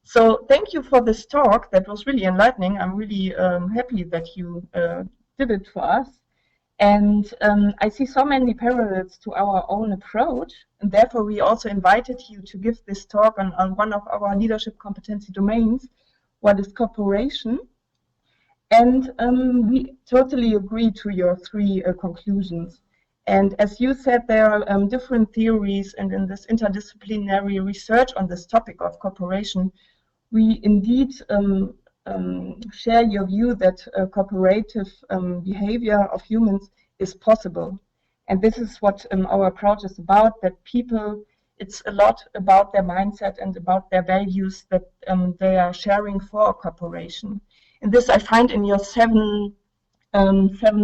So thank you for this talk. That was really enlightening. I'm really happy that you did it for us. And I see so many parallels to our own approach. And therefore, we also invited you to give this talk on one of our leadership competency domains, what is cooperation. And we totally agree to your three conclusions. And as you said, there are different theories, and in this interdisciplinary research on this topic of cooperation, we indeed share your view that cooperative behavior of humans is possible. And this is what our approach is about, that people, it's a lot about their mindset and about their values that they are sharing for cooperation. And this I find in your seven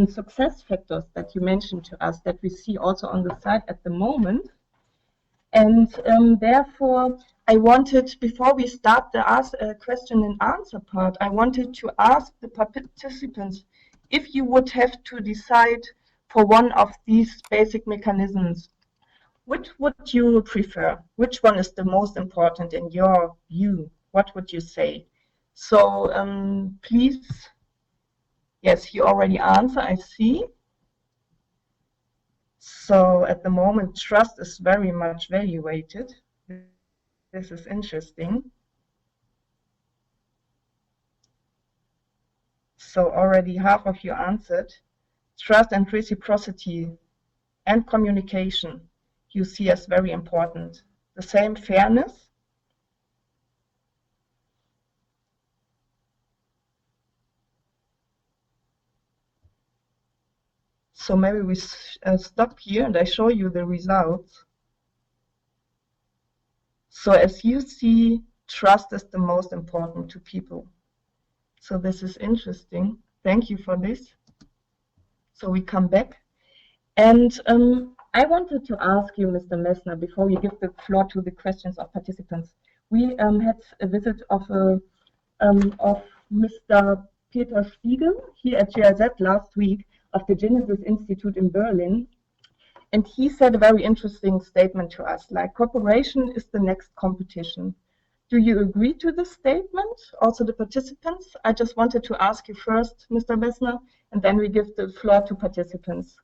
success factors that you mentioned to us, that we see also on the site at the moment. And therefore, I wanted, before we start the question and answer part, I wanted to ask the participants if you would have to decide for one of these basic mechanisms, which would you prefer? Which one is the most important in your view? What would you say? So please, yes, you already answer, I see. So at the moment, trust is very much valuated. This is interesting. So already half of you answered. Trust and reciprocity and communication you see as very important. The same, fairness. So maybe we stop here and I show you the results. So as you see, trust is the most important to people. So this is interesting. Thank you for this. So we come back. And I wanted to ask you, Mr. Messner, before we give the floor to the questions of participants. We had a visit of Mr. Peter Spiegel here at GIZ last week of the Genesis Institute in Berlin. And he said a very interesting statement to us, like cooperation is the next competition. Do you agree to this statement, also the participants? I just wanted to ask you first, Mr. Messner, and then we give the floor to participants.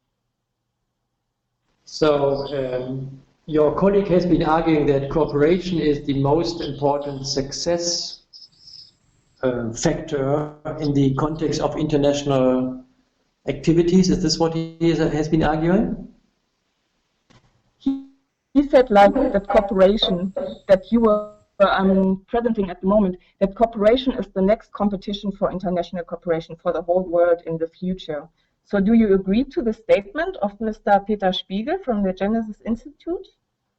So your colleague has been arguing that cooperation is the most important success factor in the context of international activities. Is this what he has been arguing? He said like that cooperation, that you were presenting at the moment, that cooperation is the next competition for international cooperation for the whole world in the future. So do you agree to the statement of Mr. Peter Spiegel from the Genesis Institute?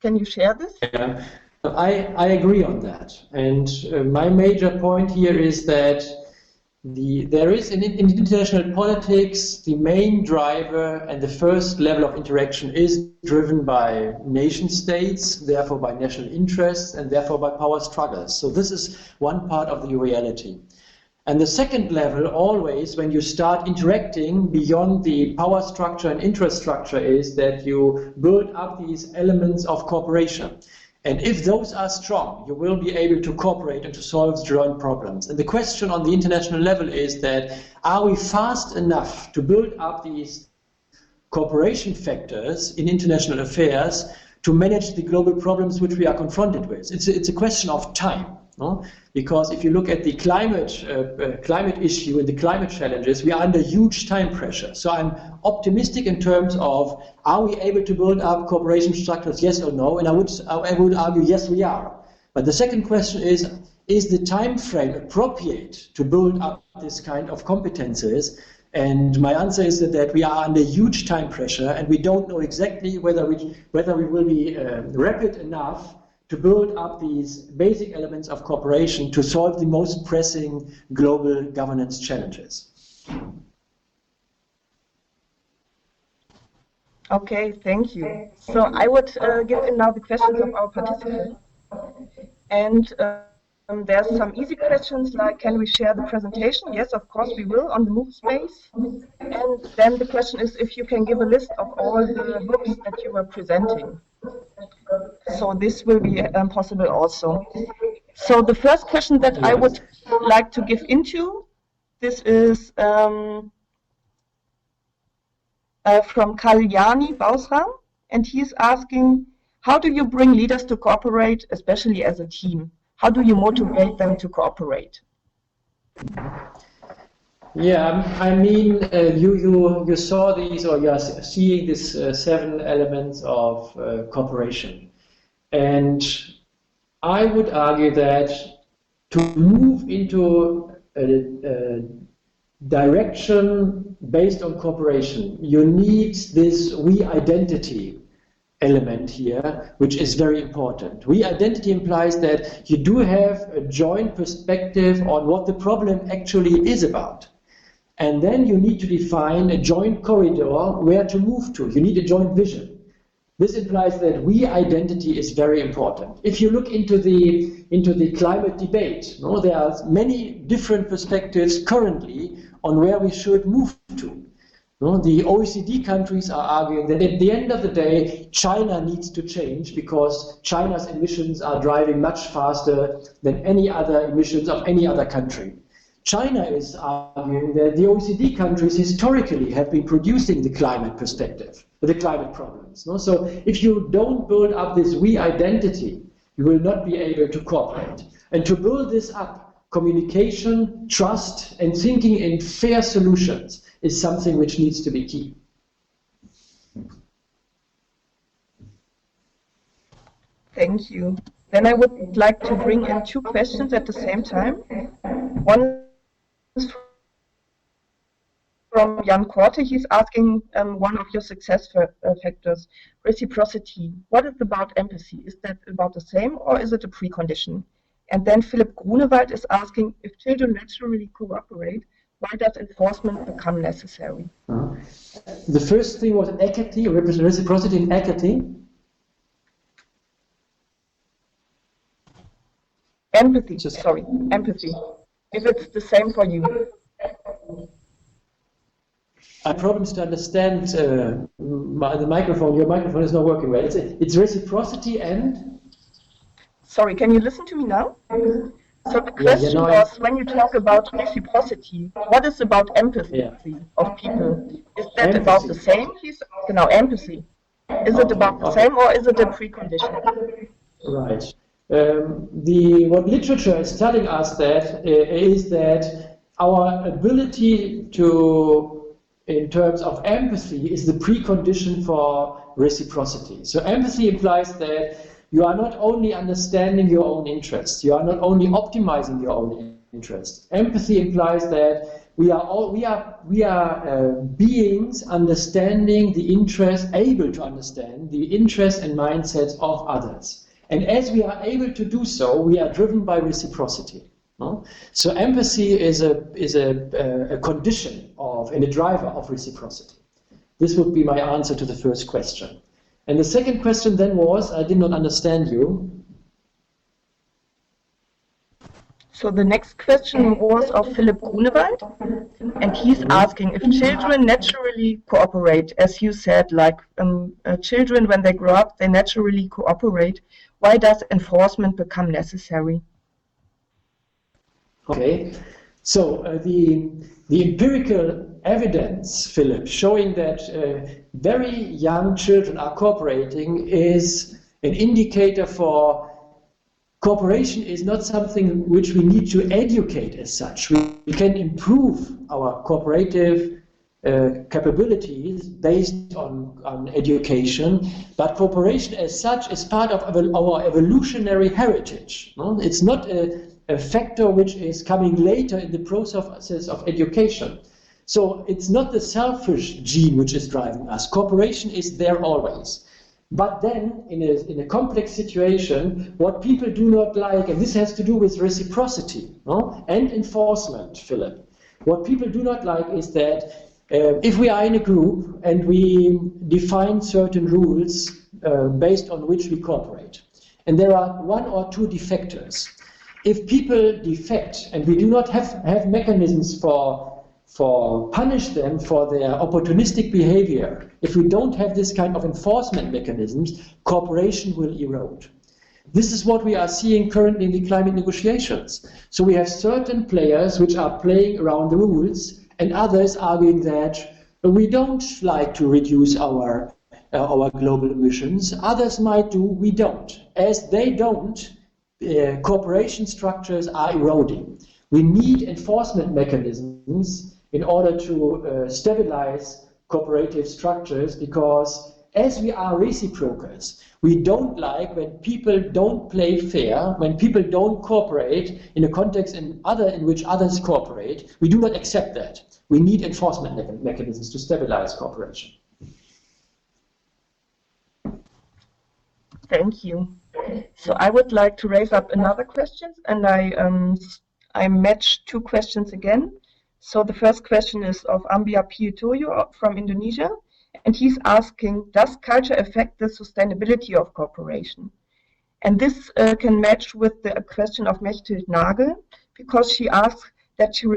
Can you share this? Yeah, I agree on that. And my major point here is that there is in international politics, the main driver and the first level of interaction is driven by nation states, therefore by national interests, and therefore by power struggles. So this is one part of the reality. And the second level, always, when you start interacting beyond the power structure and interest structure, is that you build up these elements of cooperation. And if those are strong, you will be able to cooperate and to solve joint problems. And the question on the international level is that, are we fast enough to build up these cooperation factors in international affairs to manage the global problems which we are confronted with? It's a question of time. No? Because if you look at the climate issue and the climate challenges, we are under huge time pressure. So I'm optimistic in terms of, are we able to build up cooperation structures, yes or no? And I would argue, yes, we are. But the second question is the time frame appropriate to build up this kind of competences? And my answer is that we are under huge time pressure, and we don't know exactly whether we will be rapid enough to build up these basic elements of cooperation to solve the most pressing global governance challenges. Okay, thank you. So I would give in now the questions of our participants. And there's some easy questions like, can we share the presentation? Yes, of course we will on the MOOC space. And then the question is if you can give a list of all the books that you were presenting. So this will be possible also. So the first question that I would like to give into, this is from Kalyani Bausram, and he's asking, how do you bring leaders to cooperate, especially as a team? How do you motivate them to cooperate? Yeah, I mean, you saw these, or you are seeing these 7 elements of cooperation, and I would argue that to move into a direction based on cooperation, you need this we identity element here, which is very important. We identity implies that you do have a joint perspective on what the problem actually is about. And then you need to define a joint corridor where to move to. You need a joint vision. This implies that we identity is very important. If you look into the climate debate, there are many different perspectives currently on where we should move to. The OECD countries are arguing that at the end of the day, China needs to change because China's emissions are driving much faster than any other emissions of any other country. China is arguing that the OECD countries historically have been producing the climate perspective, the climate problems. So if you don't build up this we identity, you will not be able to cooperate. And to build this up, communication, trust, and thinking in fair solutions is something which needs to be key. Thank you. Then I would like to bring in 2 questions at the same time. One is from Jan Korte. He's asking one of your success factors, reciprocity. What is about empathy? Is that about the same or is it a precondition? And then Philipp Grunewald is asking, if children naturally cooperate, why does enforcement become necessary? The first thing was equity, reciprocity and equity. Empathy, sorry, empathy. If it's the same for you. I have problems to understand the microphone. Your microphone is not working well. It's reciprocity and? Sorry, can you listen to me now? So the question was, when you talk about reciprocity, what is about empathy of people? Is that about the same? Empathy. Is it about the same or is it a precondition? Right. What literature is telling us that is that our ability to, in terms of empathy, is the precondition for reciprocity. So empathy implies that you are not only understanding your own interests, you are not only optimizing your own interests. Empathy implies that we are beings understanding the interest, able to understand the interests and mindsets of others. And as we are able to do so, we are driven by reciprocity. No? So empathy is a condition of and a driver of reciprocity. This would be my answer to the first question. And the second question then was, I did not understand you. So the next question was of Philipp Grunewald, and he's asking if children naturally cooperate, as you said, like children when they grow up, they naturally cooperate. Why does enforcement become necessary? Okay, so the empirical evidence, Philip, showing that very young children are cooperating is an indicator for cooperation is not something which we need to educate as such. We can improve our cooperative capabilities based on education, but cooperation as such is part of our evolutionary heritage. No? It's not a factor which is coming later in the process of education. So it's not the selfish gene which is driving us. Cooperation is there always. But then, in a complex situation, what people do not like, and this has to do with reciprocity, no? And enforcement, Philip. What people do not like is that if we are in a group and we define certain rules based on which we cooperate, and there are 1 or 2 defectors, if people defect and we do not have mechanisms for punish them for their opportunistic behavior, if we don't have this kind of enforcement mechanisms, cooperation will erode. This is what we are seeing currently in the climate negotiations. So we have certain players which are playing around the rules, and others arguing that we don't like to reduce our global emissions. Others might do, we don't. As they don't, cooperation structures are eroding. We need enforcement mechanisms in order to stabilize cooperative structures, because as we are reciprocals, we don't like when people don't play fair, when people don't cooperate in a context in which others cooperate. We do not accept that. We need enforcement mechanisms to stabilize cooperation. Thank you. So I would like to raise up another question, and I match two questions again. So the first question is of Ambia Piutoyo from Indonesia, and he's asking, does culture affect the sustainability of cooperation? And this can match with the question of Mechthild Nagel, because she asked that she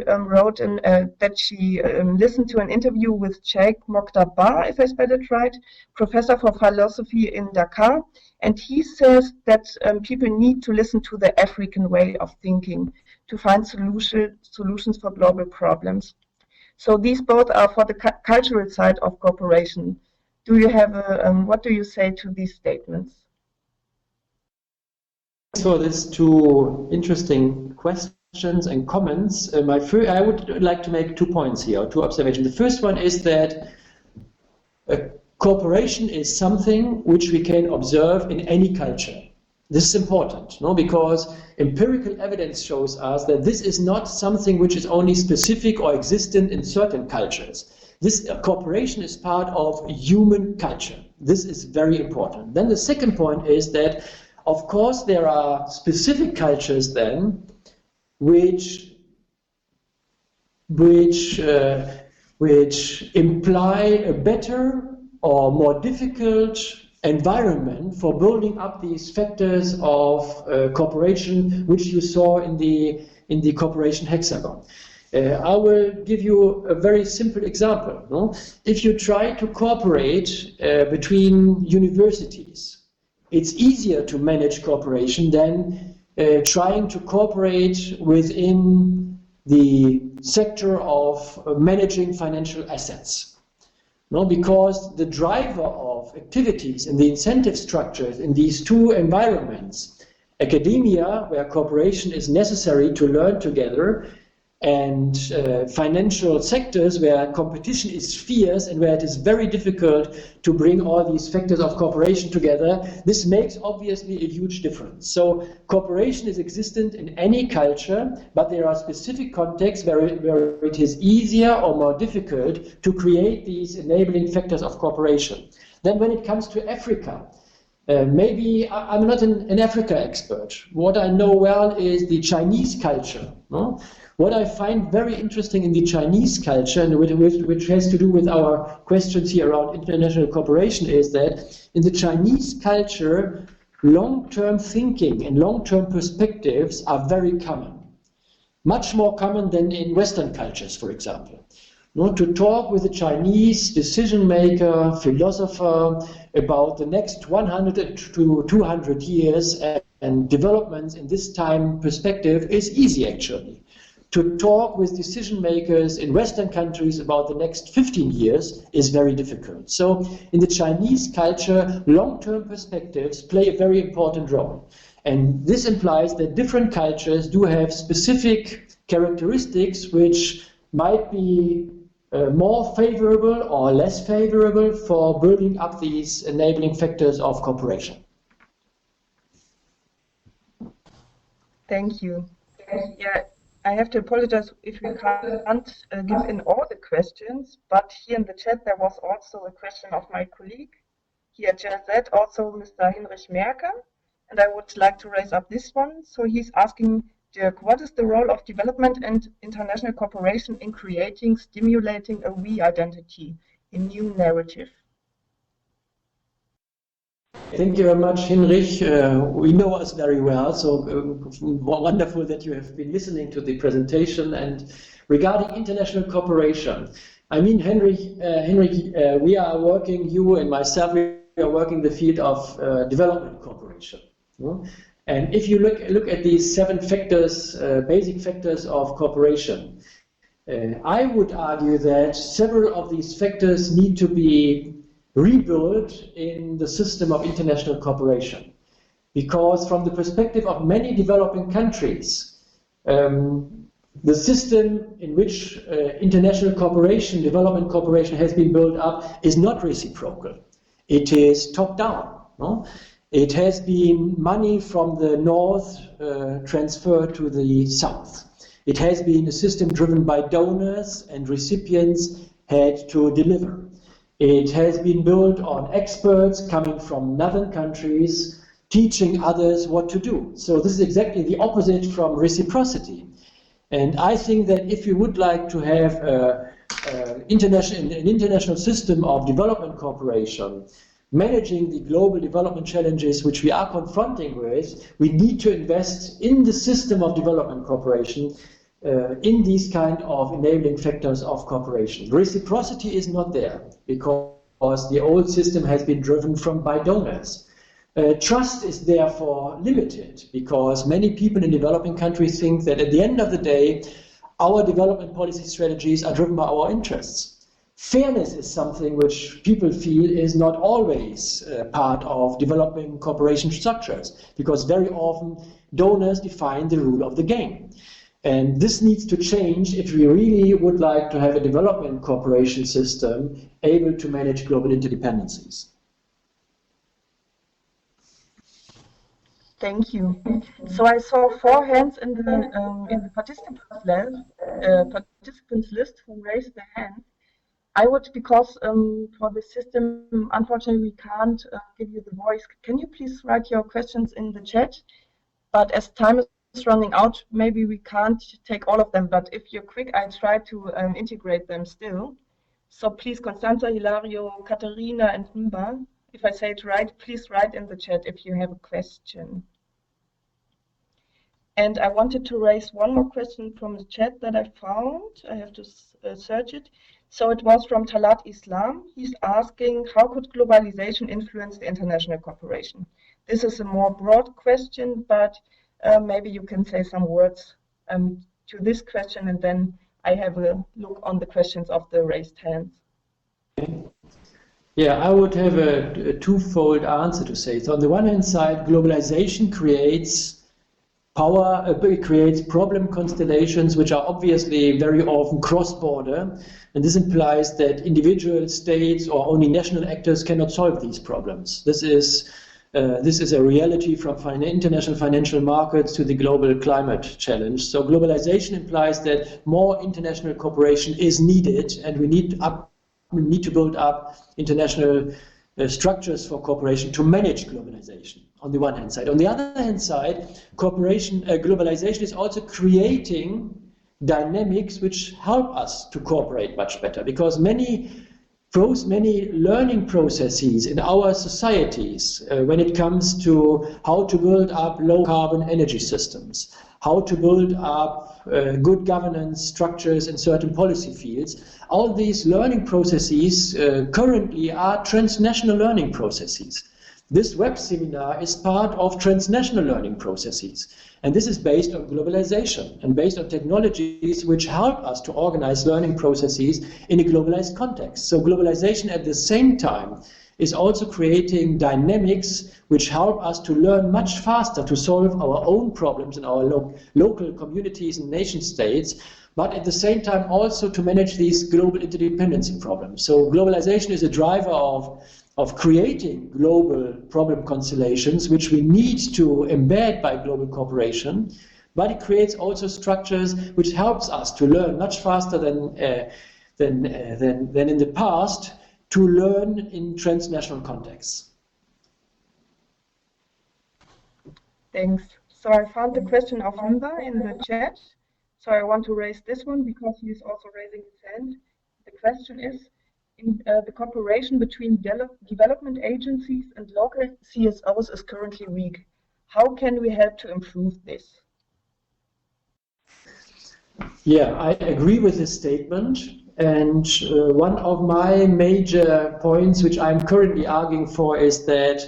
listened to an interview with Sheikh Mokhtar Bar, if I spelled it right, professor for philosophy in Dakar, and he says that people need to listen to the African way of thinking to find solutions for global problems. So these both are for the cultural side of cooperation. Do you have what do you say to these statements? So these two interesting questions and comments. I would like to make 2 points here, 2 observations. The first one is that cooperation is something which we can observe in any culture. This is important, no? Because empirical evidence shows us that this is not something which is only specific or existent in certain cultures. This cooperation is part of human culture. This is very important. Then the second point is that, of course, there are specific cultures then which imply a better or more difficult environment for building up these factors of cooperation, which you saw in the cooperation hexagon. I will give you a very simple example. No? If you try to cooperate between universities, it's easier to manage cooperation than trying to cooperate within the sector of managing financial assets. No, because the driver of activities and the incentive structures in these two environments, academia, where cooperation is necessary to learn together, and financial sectors where competition is fierce and where it is very difficult to bring all these factors of cooperation together, this makes obviously a huge difference. So cooperation is existent in any culture, but there are specific contexts where it is easier or more difficult to create these enabling factors of cooperation. Then when it comes to Africa, maybe I'm not an Africa expert. What I know well is the Chinese culture. No? What I find very interesting in the Chinese culture, and which has to do with our questions here around international cooperation, is that in the Chinese culture, long-term thinking and long-term perspectives are very common. Much more common than in Western cultures, for example. To talk with a Chinese decision maker, philosopher about the next 100 to 200 years and developments in this time perspective is easy, actually. To talk with decision makers in Western countries about the next 15 years is very difficult. So in the Chinese culture, long-term perspectives play a very important role. And this implies that different cultures do have specific characteristics which might be more favorable or less favorable for building up these enabling factors of cooperation. Thank you. Yeah, I have to apologize if we can't give in all the questions, but here in the chat there was also a question of my colleague here at JZ, also Mr. Hinrich Merker, and I would like to raise up this one. So he's asking, Dirk, what is the role of development and international cooperation in creating, stimulating a we identity, a new narrative? Thank you very much, Hinrich. We know us very well, so wonderful that you have been listening to the presentation. And regarding international cooperation, I mean, Hinrich, we are working, you and myself, we are working in the field of development cooperation. And if you look at these 7 factors, basic factors of cooperation, I would argue that several of these factors need to be rebuilt in the system of international cooperation. Because from the perspective of many developing countries, the system in which international cooperation, development cooperation has been built up is not reciprocal. It is top-down. No? It has been money from the north transferred to the south. It has been a system driven by donors, and recipients had to deliver. It has been built on experts coming from northern countries teaching others what to do. So this is exactly the opposite from reciprocity. And I think that if you would like to have an international system of development cooperation, managing the global development challenges which we are confronting with, we need to invest in the system of development cooperation in these kind of enabling factors of cooperation. Reciprocity is not there because the old system has been driven by donors. Trust is therefore limited because many people in developing countries think that at the end of the day, our development policy strategies are driven by our interests. Fairness is something which people feel is not always part of developing cooperation structures, because very often donors define the rule of the game. And this needs to change if we really would like to have a development cooperation system able to manage global interdependencies. Thank you. So I saw 4 hands in the participants list who raised their hand. I would, because for the system, unfortunately, we can't give you the voice. Can you please write your questions in the chat? But as time is running out, maybe we can't take all of them. But if you're quick, I try to integrate them still. So please, Constanza, Hilario, Katarina, and Mba, if I say it right, please write in the chat if you have a question. And I wanted to raise one more question from the chat that I found. I have to search it. So it was from Talat Islam. He's asking, how could globalization influence the international cooperation? This is a more broad question, but maybe you can say some words to this question, and then I have a look on the questions of the raised hands. Yeah, I would have a twofold answer to say. So on the one hand side, globalization creates it creates problem constellations which are obviously very often cross-border, and this implies that individual states or only national actors cannot solve these problems. This is a reality from international financial markets to the global climate challenge. So globalization implies that more international cooperation is needed, and we need to build up international structures for cooperation to manage globalization, on the one hand side. On the other hand side, globalization is also creating dynamics which help us to cooperate much better, because many learning processes in our societies when it comes to how to build up low carbon energy systems, how to build up good governance structures in certain policy fields. All these learning processes currently are transnational learning processes. This web seminar is part of transnational learning processes. And this is based on globalization and based on technologies which help us to organize learning processes in a globalized context. So globalization at the same time is also creating dynamics which help us to learn much faster to solve our own problems in our local communities and nation states, but at the same time also to manage these global interdependency problems. So globalization is a driver of creating global problem constellations which we need to embed by global cooperation, but it creates also structures which helps us to learn much faster than in the past, to learn in transnational contexts. Thanks. So I found the question of Mba in the chat. So I want to raise this one because he is also raising his hand. The question is, the cooperation between development agencies and local CSOs is currently weak. How can we help to improve this? Yeah, I agree with this statement. And one of my major points, which I'm currently arguing for, is that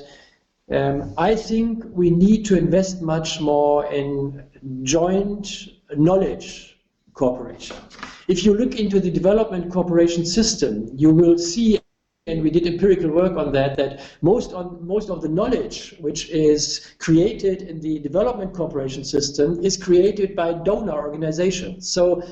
I think we need to invest much more in joint knowledge cooperation. If you look into the development cooperation system, you will see, and we did empirical work on that, that most of the knowledge which is created in the development cooperation system is created by donor organizations. So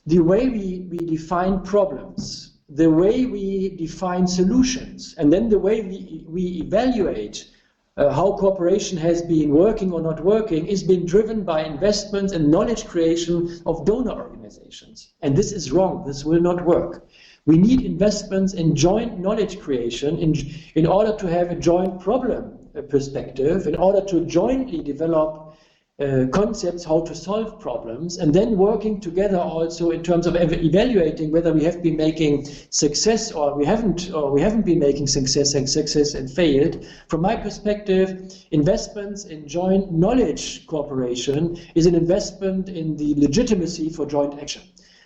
the way we define problems, the way we define solutions, and then the way we evaluate how cooperation has been working or not working is being driven by investments and knowledge creation of donor organizations. And this is wrong. This will not work. We need investments in joint knowledge creation in order to have a joint problem perspective, in order to jointly develop concepts how to solve problems, and then working together also in terms of evaluating whether we have been making success or we haven't been making success and failed. From my perspective, investments in joint knowledge cooperation is an investment in the legitimacy for joint action.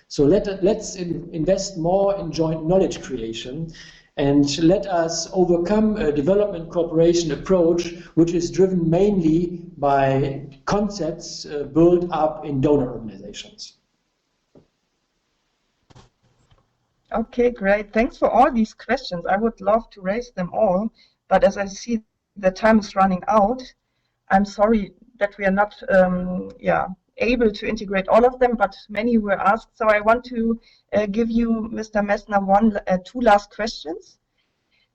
So let's invest more in joint knowledge creation, and let us overcome a development cooperation approach which is driven mainly by concepts built up in donor organizations. Okay, great. Thanks for all these questions. I would love to raise them all, but as I see the time is running out, I'm sorry that we are not able to integrate all of them, but many were asked. So I want to give you, Mr. Messner, two last questions.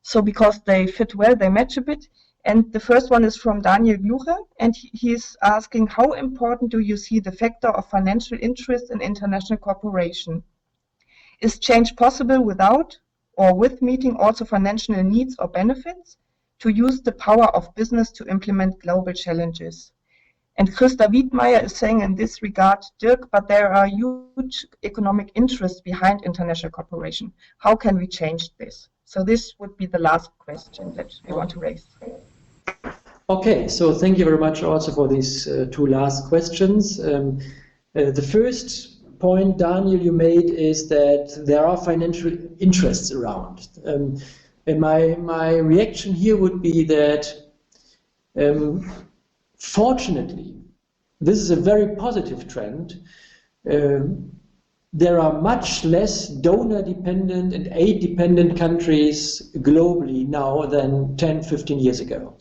So because they fit well, they match a bit. And the first one is from Daniel Gluche, and he's asking, how important do you see the factor of financial interest in international cooperation? Is change possible without or with meeting also financial needs or benefits to use the power of business to implement global challenges? And Christa Wiedmeier is saying in this regard, Dirk, but there are huge economic interests behind international cooperation. How can we change this? So this would be the last question that we want to raise. Okay, so thank you very much also for these two last questions. The first point, Daniel, you made is that there are financial interests around. And my reaction here would be that fortunately, this is a very positive trend. There are much less donor-dependent and aid-dependent countries globally now than 10, 15 years ago.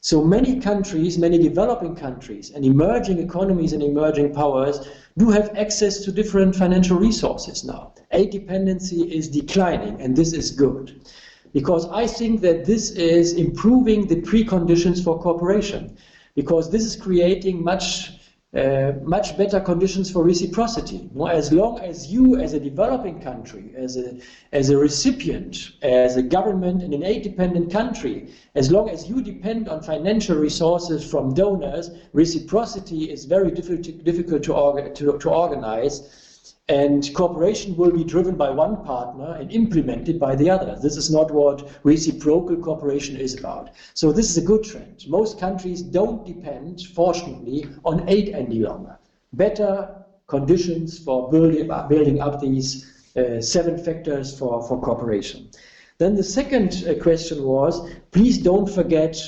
So many countries, many developing countries and emerging economies and emerging powers do have access to different financial resources now. Aid dependency is declining, and this is good. Because I think that this is improving the preconditions for cooperation. Because this is creating much better conditions for reciprocity. As long as you, as a developing country, as a recipient, as a government in an aid-dependent country, as long as you depend on financial resources from donors, reciprocity is very difficult to organize. And cooperation will be driven by one partner and implemented by the other. This is not what reciprocal cooperation is about. So this is a good trend. Most countries don't depend, fortunately, on aid any longer. Better conditions for building up these 7 factors for cooperation. Then the second question was, please don't forget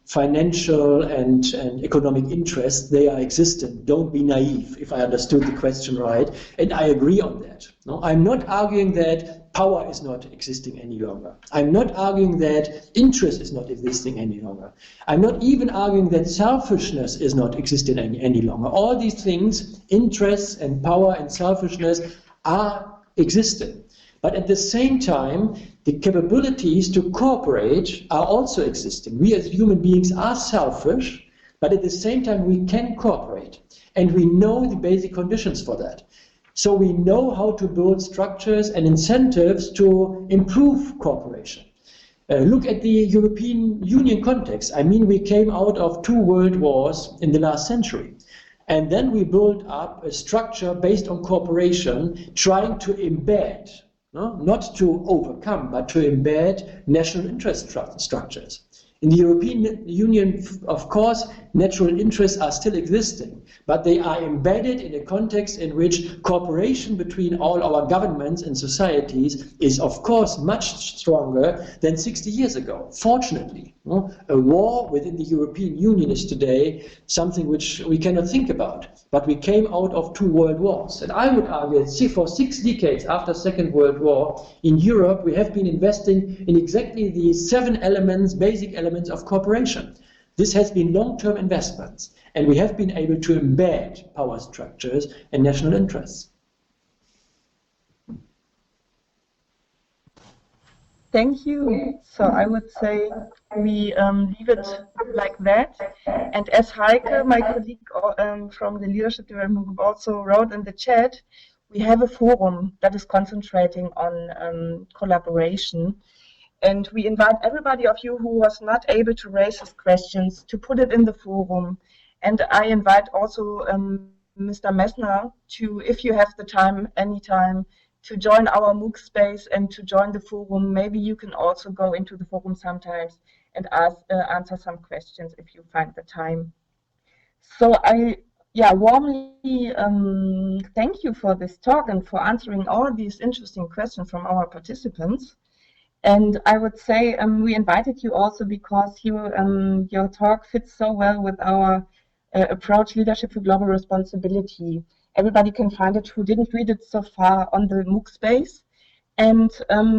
financial and economic interests. They are existent. Don't be naive, if I understood the question right. And I agree on that. No, I'm not arguing that power is not existing any longer. I'm not arguing that interest is not existing any longer. I'm not even arguing that selfishness is not existing any longer. All these things, interests and power and selfishness, are existing. But at the same time, the capabilities to cooperate are also existing. We as human beings are selfish, but at the same time we can cooperate. And we know the basic conditions for that. So we know how to build structures and incentives to improve cooperation. Look at the European Union context. I mean, we came out of 2 world wars in the last century. And then we built up a structure based on cooperation, trying to embed, not to overcome, but to embed national interest structures. In the European Union, of course, natural interests are still existing, but they are embedded in a context in which cooperation between all our governments and societies is, of course, much stronger than 60 years ago, fortunately. A war within the European Union is today something which we cannot think about, but we came out of 2 world wars. And I would argue that for 6 decades after Second World War, in Europe, we have been investing in exactly the 7 elements, basic elements of cooperation. This has been long-term investments, and we have been able to embed power structures and national interests. Thank you. So I would say we leave it like that. And as Heike, my colleague from the Leadership Development Group, also wrote in the chat, we have a forum that is concentrating on collaboration. And we invite everybody of you who was not able to raise his questions to put it in the forum. And I invite also Mr. Messner to, if you have the time, anytime, to join our MOOC space and to join the forum. Maybe you can also go into the forum sometimes and answer some questions if you find the time. So I warmly thank you for this talk and for answering all these interesting questions from our participants. And I would say we invited you also because your talk fits so well with our approach, Leadership for Global Responsibility. Everybody can find it who didn't read it so far on the MOOC space. And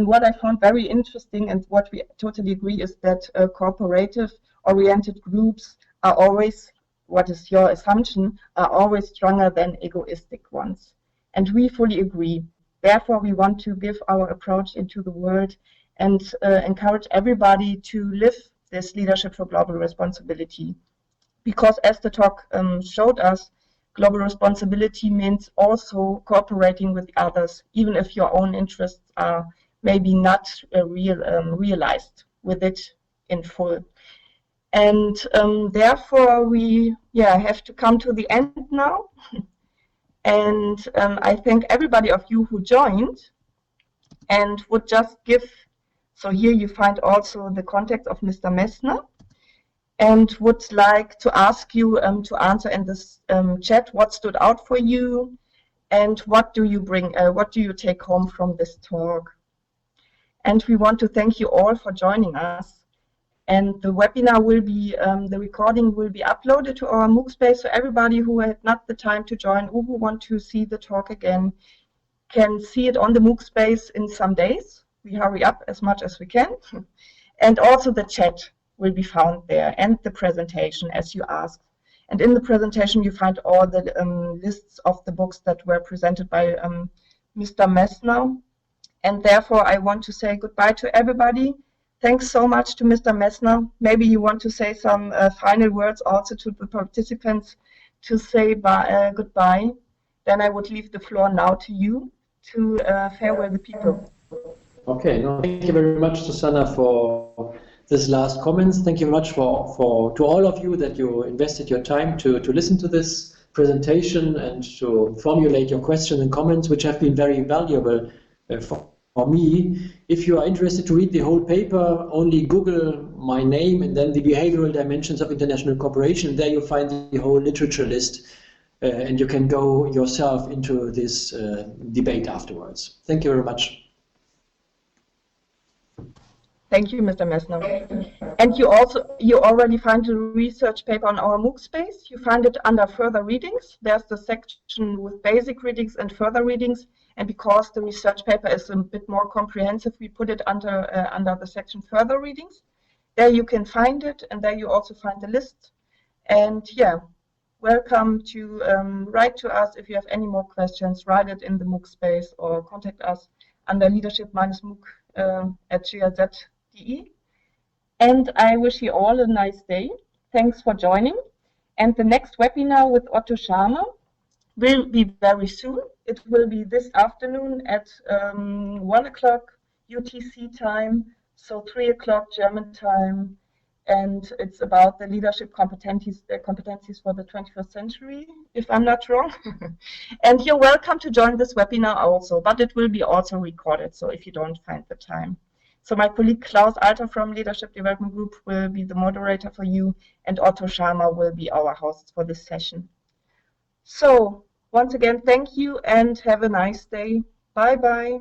what I found very interesting and what we totally agree is that cooperative-oriented groups are always, what is your assumption, are always stronger than egoistic ones. And we fully agree. Therefore, we want to give our approach into the world and encourage everybody to live this leadership for global responsibility. Because as the talk showed us, global responsibility means also cooperating with others, even if your own interests are maybe not realized with it in full. And therefore, we have to come to the end now. And I thank everybody of you who joined and would just give. So here you find also the contact of Mr. Messner, and would like to ask you to answer in this chat what stood out for you and what do you bring, what do you take home from this talk. And we want to thank you all for joining us. And the webinar will be, the recording will be uploaded to our MOOC space, so everybody who had not the time to join or who want to see the talk again can see it on the MOOC space in some days. We hurry up as much as we can. And also the chat will be found there and the presentation as you asked. And in the presentation you find all the lists of the books that were presented by Mr. Messner. And therefore I want to say goodbye to everybody. Thanks so much to Mr. Messner. Maybe you want to say some final words also to the participants to say goodbye. Then I would leave the floor now to you to farewell the people. Okay, no, thank you very much, Susanna, for this last comments. Thank you much to all of you that you invested your time to listen to this presentation and to formulate your questions and comments, which have been very valuable for me. If you are interested to read the whole paper, only Google my name and then the behavioral dimensions of international cooperation. There you'll find the whole literature list, and you can go yourself into this debate afterwards. Thank you very much. Thank you, Mr. Messner. And you already find the research paper on our MOOC space. You find it under further readings. There's the section with basic readings and further readings. And because the research paper is a bit more comprehensive, we put it under the section further readings. There you can find it, and there you also find the list. And yeah, welcome to write to us if you have any more questions. Write it in the MOOC space or contact us under leadership-mooc@gaz.de. And I wish you all a nice day. Thanks for joining. And the next webinar with Otto Scharmer will be very soon. It will be this afternoon at 1 o'clock UTC time, so 3 o'clock German time. And it's about the leadership competencies for the 21st century, if I'm not wrong. And you're welcome to join this webinar also, but it will be also recorded, so if you don't find the time. So my colleague Klaus Alter from Leadership Development Group will be the moderator for you, and Otto Sharma will be our host for this session. So once again, thank you and have a nice day. Bye-bye.